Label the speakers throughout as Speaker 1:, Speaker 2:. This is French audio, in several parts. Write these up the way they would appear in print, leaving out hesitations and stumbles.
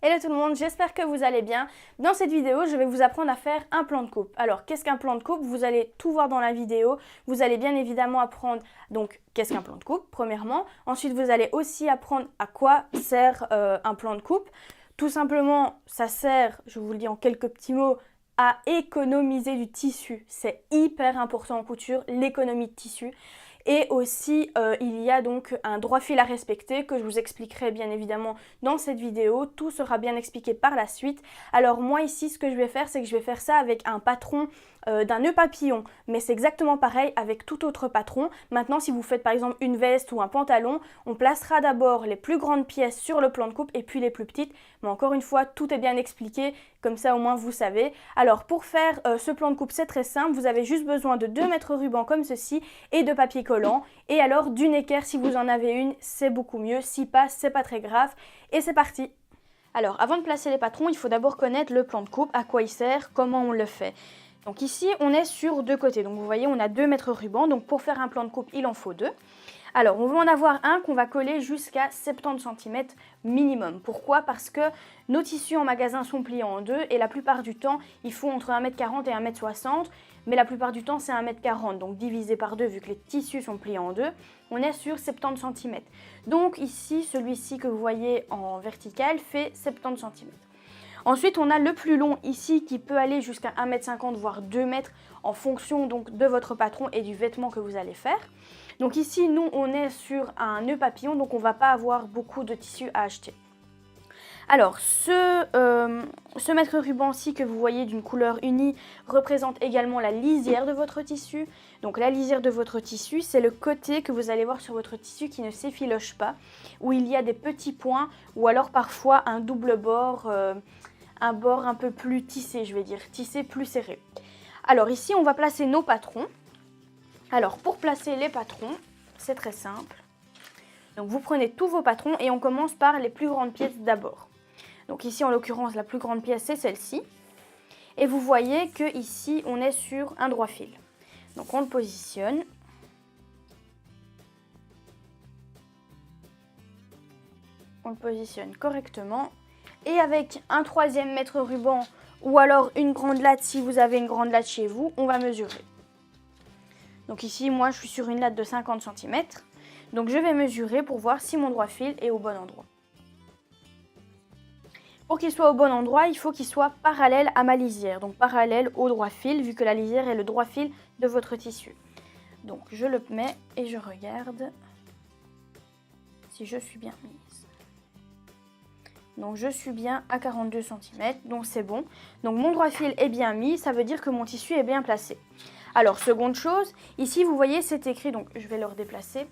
Speaker 1: Hello tout le monde, j'espère que vous allez bien. Dans cette vidéo, je vais vous apprendre à faire un plan de coupe. Alors, qu'est-ce qu'un plan de coupe? Vous allez tout voir dans la vidéo. Vous allez bien évidemment apprendre, donc, qu'est-ce qu'un plan de coupe, premièrement. Ensuite, vous allez aussi apprendre à quoi sert un plan de coupe. Tout simplement, ça sert, je vous le dis en quelques petits mots, à économiser du tissu. C'est hyper important en couture, l'économie de tissu. Et aussi, il y a donc un droit fil à respecter que je vous expliquerai bien évidemment dans cette vidéo. Tout sera bien expliqué par la suite. Alors moi ici, ce que je vais faire, c'est que je vais faire ça avec un patron d'un nœud papillon. Mais c'est exactement pareil avec tout autre patron. Maintenant, si vous faites par exemple une veste ou un pantalon, on placera d'abord les plus grandes pièces sur le plan de coupe et puis les plus petites. Mais encore une fois, tout est bien expliqué. Comme ça, au moins, vous savez. Alors, pour faire ce plan de coupe, c'est très simple. Vous avez juste besoin de 2 mètres ruban comme ceci et de papier collant. Et alors, d'une équerre, si vous en avez une, c'est beaucoup mieux. Si pas, c'est pas très grave. Et c'est parti. Alors, avant de placer les patrons, il faut d'abord connaître le plan de coupe, à quoi il sert, comment on le fait. Donc ici, on est sur deux côtés. Donc vous voyez, on a 2 mètres ruban. Donc pour faire un plan de coupe, il en faut 2. Alors, on va en avoir un qu'on va coller jusqu'à 70 cm minimum. Pourquoi? Parce que nos tissus en magasin sont pliés en deux et la plupart du temps, ils font entre 1m40 et 1m60. Mais la plupart du temps, c'est 1m40. Donc, divisé par 2, vu que les tissus sont pliés en deux, on est sur 70 cm. Donc ici, celui-ci que vous voyez en vertical fait 70 cm. Ensuite, on a le plus long ici qui peut aller jusqu'à 1m50 voire 2 m en fonction donc de votre patron et du vêtement que vous allez faire. Donc ici, nous, on est sur un nœud papillon, donc on ne va pas avoir beaucoup de tissu à acheter. Alors, ce mètre ruban-ci que vous voyez d'une couleur unie représente également la lisière de votre tissu. Donc la lisière de votre tissu, c'est le côté que vous allez voir sur votre tissu qui ne s'effiloche pas, où il y a des petits points ou alors parfois un double bord, un bord un peu plus tissé, je vais dire, tissé plus serré. Alors ici, on va placer nos patrons. Alors pour placer les patrons, c'est très simple. Donc vous prenez tous vos patrons et on commence par les plus grandes pièces d'abord. Donc ici en l'occurrence la plus grande pièce c'est celle-ci. Et vous voyez que ici on est sur un droit fil. Donc on le positionne. On le positionne correctement. Et avec un 3e mètre ruban ou alors une grande latte si vous avez une grande latte chez vous, on va mesurer. Donc ici moi je suis sur une latte de 50 cm. Donc je vais mesurer pour voir si mon droit fil est au bon endroit. Pour qu'il soit au bon endroit, il faut qu'il soit parallèle à ma lisière, donc parallèle au droit fil, vu que la lisière est le droit fil de votre tissu. Donc je le mets et je regarde si je suis bien mise. Donc je suis bien à 42 cm, donc c'est bon. Donc mon droit fil est bien mis, ça veut dire que mon tissu est bien placé. Alors seconde chose, ici vous voyez c'est écrit, donc je vais le redéplacer.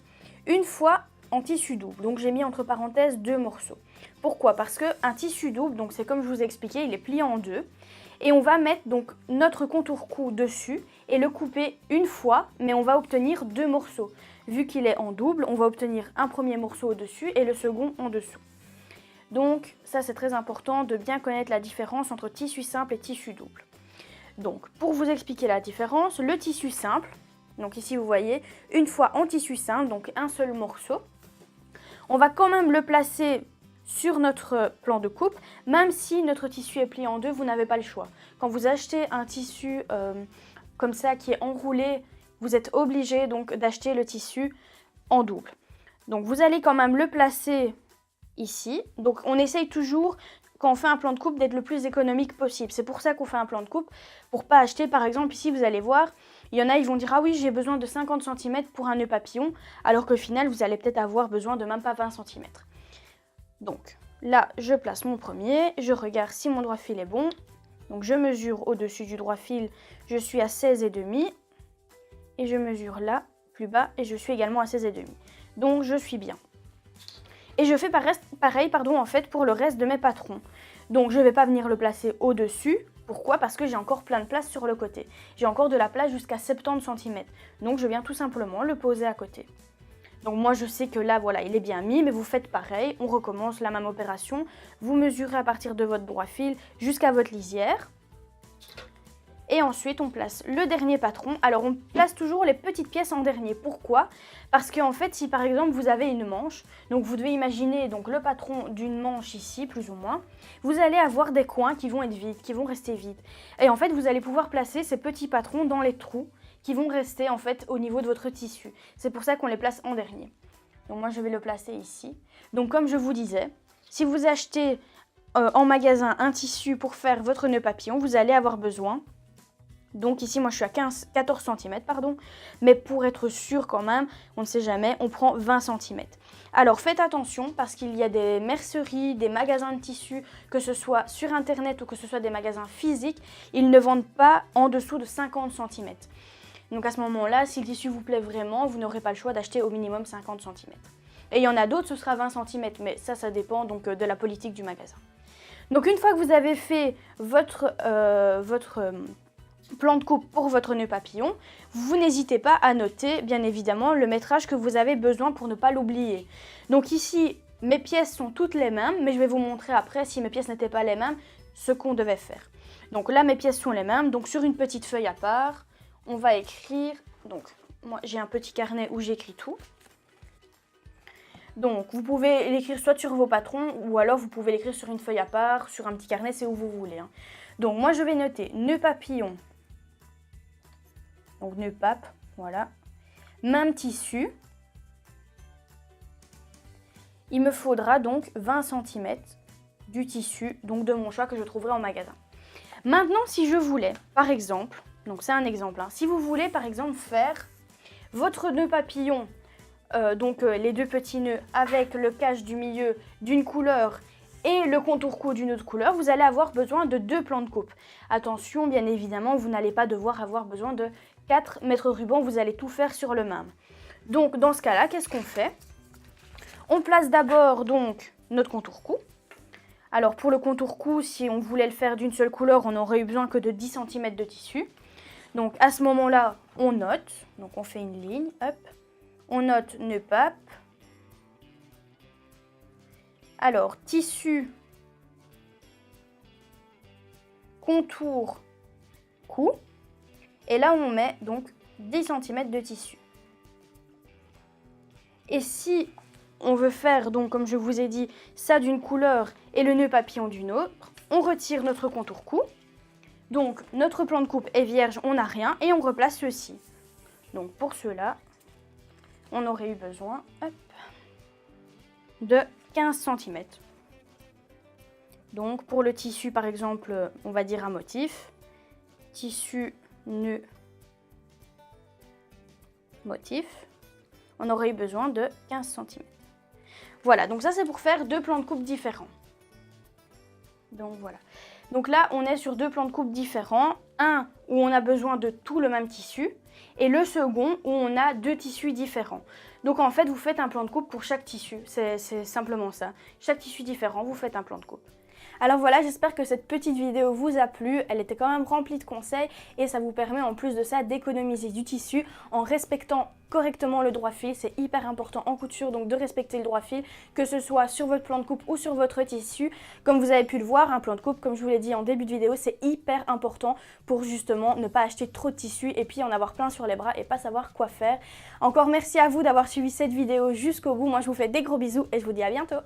Speaker 1: Une fois en tissu double, donc j'ai mis entre parenthèses 2 morceaux. Pourquoi? Parce qu'un tissu double, donc c'est comme je vous ai expliqué, il est plié en deux. Et on va mettre donc notre contour cou dessus et le couper une fois, mais on va obtenir 2 morceaux. Vu qu'il est en double, on va obtenir un premier morceau au-dessus et le second en dessous. Donc ça c'est très important de bien connaître la différence entre tissu simple et tissu double. Donc pour vous expliquer la différence, le tissu simple, donc ici vous voyez, une fois en tissu simple, donc un seul morceau, on va quand même le placer sur notre plan de coupe, même si notre tissu est plié en deux, vous n'avez pas le choix. Quand vous achetez un tissu comme ça qui est enroulé, vous êtes obligé donc d'acheter le tissu en double. Donc vous allez quand même le placer ici. Donc on essaye toujours, quand on fait un plan de coupe, d'être le plus économique possible. C'est pour ça qu'on fait un plan de coupe, pour pas acheter, par exemple, ici vous allez voir, il y en a, ils vont dire « Ah oui, j'ai besoin de 50 cm pour un nœud papillon », alors qu'au final, vous allez peut-être avoir besoin de même pas 20 cm. Donc là, je place mon premier, je regarde si mon droit fil est bon. Donc je mesure au-dessus du droit fil, je suis à 16,5. Et je mesure là, plus bas, et je suis également à 16,5. Donc je suis bien. Et je fais pareil en fait, pour le reste de mes patrons. Donc je ne vais pas venir le placer au-dessus. Pourquoi? Parce que j'ai encore plein de place sur le côté. J'ai encore de la place jusqu'à 70 cm. Donc je viens tout simplement le poser à côté. Donc moi je sais que là voilà il est bien mis, mais vous faites pareil, on recommence la même opération. Vous mesurez à partir de votre droit fil jusqu'à votre lisière. Et ensuite, on place le dernier patron. Alors, on place toujours les petites pièces en dernier. Pourquoi? Parce qu'en fait, si par exemple, vous avez une manche, donc vous devez imaginer donc, le patron d'une manche ici, plus ou moins, vous allez avoir des coins qui vont être vides, qui vont rester vides. Et en fait, vous allez pouvoir placer ces petits patrons dans les trous qui vont rester en fait au niveau de votre tissu. C'est pour ça qu'on les place en dernier. Donc moi, je vais le placer ici. Donc comme je vous disais, si vous achetez en magasin un tissu pour faire votre nœud papillon, vous allez avoir besoin. Donc ici, moi, je suis à 14 cm, pardon. Mais pour être sûr quand même, on ne sait jamais, on prend 20 cm. Alors, faites attention parce qu'il y a des merceries, des magasins de tissus, que ce soit sur Internet ou que ce soit des magasins physiques, ils ne vendent pas en dessous de 50 cm. Donc à ce moment-là, si le tissu vous plaît vraiment, vous n'aurez pas le choix d'acheter au minimum 50 cm. Et il y en a d'autres, ce sera 20 cm, mais ça dépend donc de la politique du magasin. Donc une fois que vous avez fait votre plan de coupe pour votre nœud papillon, vous n'hésitez pas à noter bien évidemment le métrage que vous avez besoin pour ne pas l'oublier. Donc ici, mes pièces sont toutes les mêmes, mais je vais vous montrer après si mes pièces n'étaient pas les mêmes, ce qu'on devait faire. Donc là, mes pièces sont les mêmes, donc sur une petite feuille à part, on va écrire, donc moi j'ai un petit carnet où j'écris tout. Donc vous pouvez l'écrire soit sur vos patrons ou alors vous pouvez l'écrire sur une feuille à part, sur un petit carnet, c'est où vous voulez. Hein. Donc moi je vais noter nœud papillon. Donc nœud pape, voilà. Même tissu. Il me faudra donc 20 cm du tissu, donc de mon choix que je trouverai en magasin. Maintenant, si je voulais, par exemple, donc c'est un exemple, hein, si vous voulez par exemple faire votre nœud papillon, les deux petits nœuds avec le cache du milieu d'une couleur et le contour cou d'une autre couleur, vous allez avoir besoin de 2 plans de coupe. Attention, bien évidemment, vous n'allez pas devoir avoir besoin de 4 mètres ruban, vous allez tout faire sur le même. Donc dans ce cas-là, qu'est-ce qu'on fait? On place d'abord donc notre contour cou. Alors pour le contour cou, si on voulait le faire d'une seule couleur, on n'aurait eu besoin que de 10 cm de tissu. Donc à ce moment-là, on note, donc on fait une ligne, hop, on note nœud pape. Alors tissu, contour, cou, et là on met donc 10 cm de tissu. Et si on veut faire, donc comme je vous ai dit, ça d'une couleur et le nœud papillon d'une autre, on retire notre contour cou. Donc notre plan de coupe est vierge, on n'a rien et on replace ceci. Donc pour cela, on aurait eu besoin de 15 cm. Donc pour le tissu par exemple, on va dire un motif. Tissu, nœud, motif. On aurait eu besoin de 15 cm. Voilà, donc ça c'est pour faire 2 plans de coupe différents. Donc voilà. Donc là, on est sur 2 plans de coupe différents. Un où on a besoin de tout le même tissu et le second où on a 2 tissus différents. Donc en fait, vous faites un plan de coupe pour chaque tissu. C'est simplement ça. Chaque tissu différent, vous faites un plan de coupe. Alors voilà, j'espère que cette petite vidéo vous a plu. Elle était quand même remplie de conseils et ça vous permet en plus de ça d'économiser du tissu en respectant correctement le droit fil. C'est hyper important en couture donc de respecter le droit fil, que ce soit sur votre plan de coupe ou sur votre tissu. Comme vous avez pu le voir, un plan de coupe, comme je vous l'ai dit en début de vidéo, c'est hyper important pour justement ne pas acheter trop de tissu et puis en avoir plein sur les bras et pas savoir quoi faire. Encore merci à vous d'avoir suivi cette vidéo jusqu'au bout. Moi je vous fais des gros bisous et je vous dis à bientôt.